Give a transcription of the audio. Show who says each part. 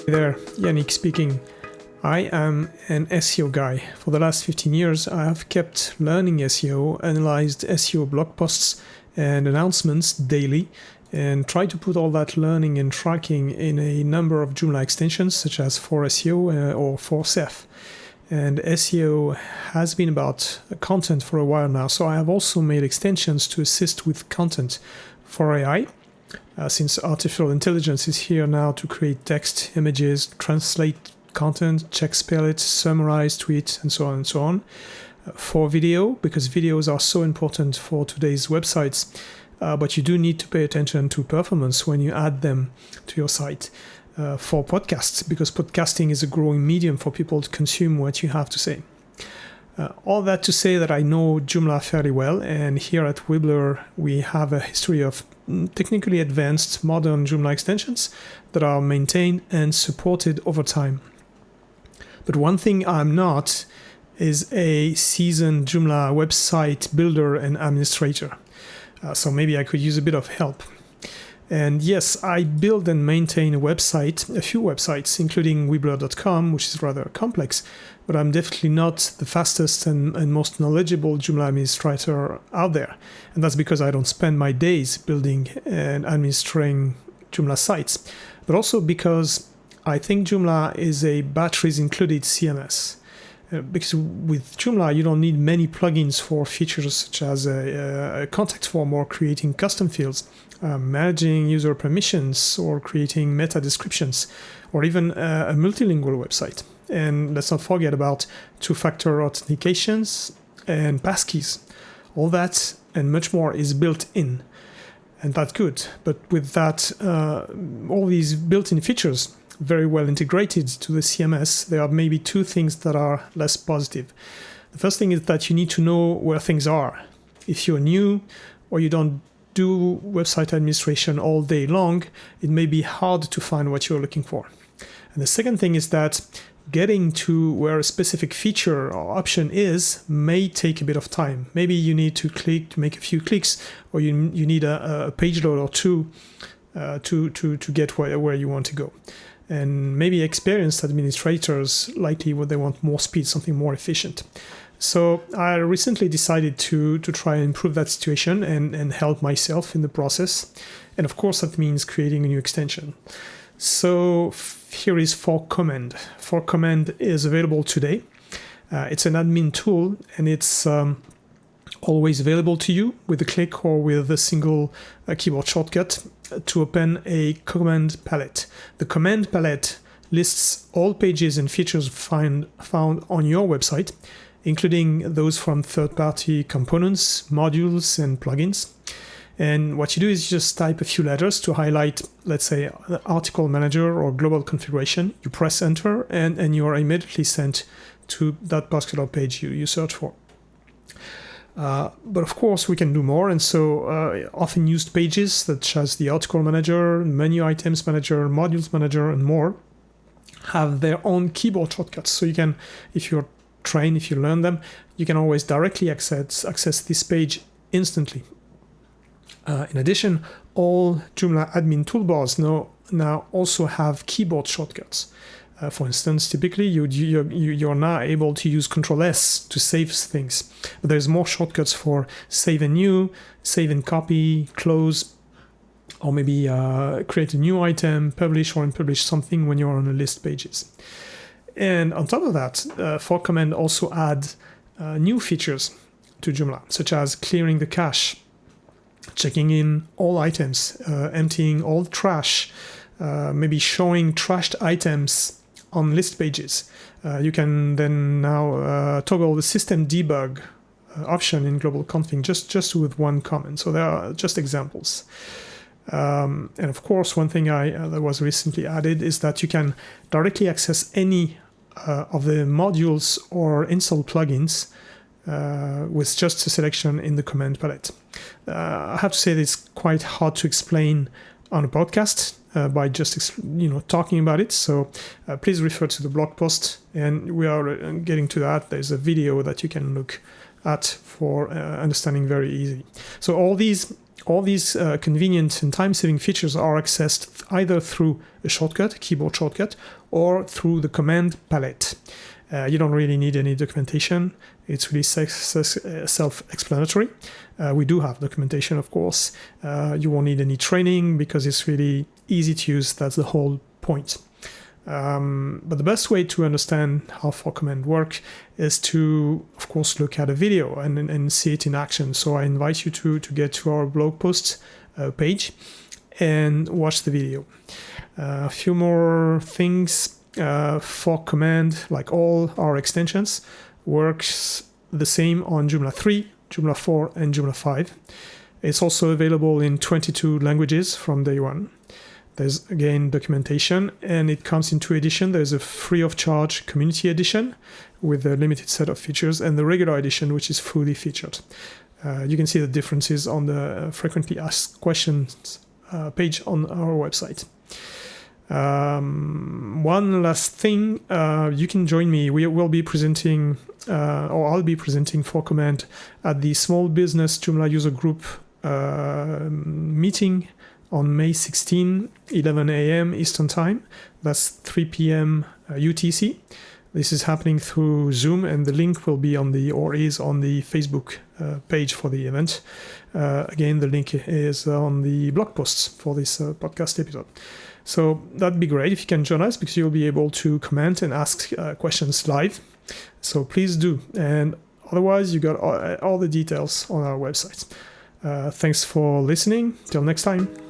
Speaker 1: There, Yannick speaking. I am an SEO guy. For the last 15 years, I have kept learning SEO, analyzed SEO blog posts and announcements daily, and tried to put all that learning and tracking in a number of Joomla extensions, such as 4SEO or 4Ceph. And SEO has been about content for a while now, so I have also made extensions to assist with content for AI. Since artificial intelligence is here now to create text, images, translate content, check spell it, summarize, tweet, and so on and so on. For video, because videos are so important for today's websites, but you do need to pay attention to performance when you add them to your site. For podcasts, because podcasting is a growing medium for people to consume what you have to say. All that to say that I know Joomla fairly well, and here at Wibbler we have a history of technically advanced modern Joomla extensions that are maintained and supported over time. But one thing I'm not is a seasoned Joomla website builder and administrator. So maybe I could use a bit of help. And yes, I build and maintain a few websites, including Wibbler.com, which is rather complex, but I'm definitely not the fastest and most knowledgeable Joomla administrator out there. And that's because I don't spend my days building and administering Joomla sites, but also because I think Joomla is a batteries included CMS. Because with Joomla, you don't need many plugins for features such as a contact form or creating custom fields, managing user permissions or creating meta descriptions, or even a multilingual website. And let's not forget about two-factor authentications and passkeys. All that and much more is built in, and that's good. But with that, all these built-in features very well integrated to the CMS, there are maybe two things that are less positive. The first thing is that you need to know where things are. If you're new or you don't do website administration all day long, it may be hard to find what you're looking for. And the second thing is that getting to where a specific feature or option is may take a bit of time. Maybe you need to make a few clicks, or you need a page load or two to get where you want to go. And maybe experienced administrators likely they want more speed, something more efficient. So I recently decided to try and improve that situation and help myself in the process. And of course, that means creating a new extension. So here is 4Command. 4Command is available today. It's an admin tool, and it's always available to you with a click or with a single keyboard shortcut to open a command palette. The command palette lists all pages and features found on your website, including those from third-party components, modules, and plugins. And what you do is you just type a few letters to highlight, let's say, the article manager or global configuration. You press enter, and you are immediately sent to that particular page you search for. But of course, we can do more, and so often used pages such as the article manager, menu items manager, modules manager, and more have their own keyboard shortcuts. So you can, if you're trained, if you learn them, you can always directly access this page instantly. In addition, all Joomla admin toolbars now also have keyboard shortcuts. For instance, typically you're now able to use Ctrl S to save things. But there's more shortcuts for save and new, save and copy, close, or maybe create a new item, publish or unpublish something when you're on a list pages. And on top of that, 4Command also add new features to Joomla, such as clearing the cache, checking in all items, emptying all trash, maybe showing trashed items on list pages. You can then now toggle the system debug option in global config just with one command. So there are just examples. And of course, one thing that was recently added is that you can directly access any of the modules or install plugins with just a selection in the command palette. I have to say that it's quite hard to explain on a podcast by just talking about it. So please refer to the blog post, and we are getting to that. There's a video that you can look at for understanding very easy. So all these all these convenient and time-saving features are accessed either through a shortcut, a keyboard shortcut, or through the command palette. You don't really need any documentation. It's really self-explanatory. We do have documentation, of course. You won't need any training because it's really easy to use. That's the whole point. But the best way to understand how 4Command work is to, of course, look at a video and see it in action. So I invite you to get to our blog post page and watch the video. A few more things. 4Command, like all our extensions, works the same on Joomla 3, Joomla 4, and Joomla 5. It's also available in 22 languages from day one. There's, again, documentation, and it comes in two editions. There's a free of charge community edition with a limited set of features, and the regular edition, which is fully featured. You can see the differences on the frequently asked questions page on our website. One last thing, you can join me. We will be presenting, or I'll be presenting 4Command at the Small Business Joomla User Group meeting on May 16, 11 a.m. Eastern Time. That's 3 p.m. UTC. This is happening through Zoom, and the link will be on the Facebook page for the event. Again, the link is on the blog posts for this podcast episode. So that'd be great if you can join us, because you'll be able to comment and ask questions live. So please do. And otherwise, you got all the details on our website. Thanks for listening. Till next time.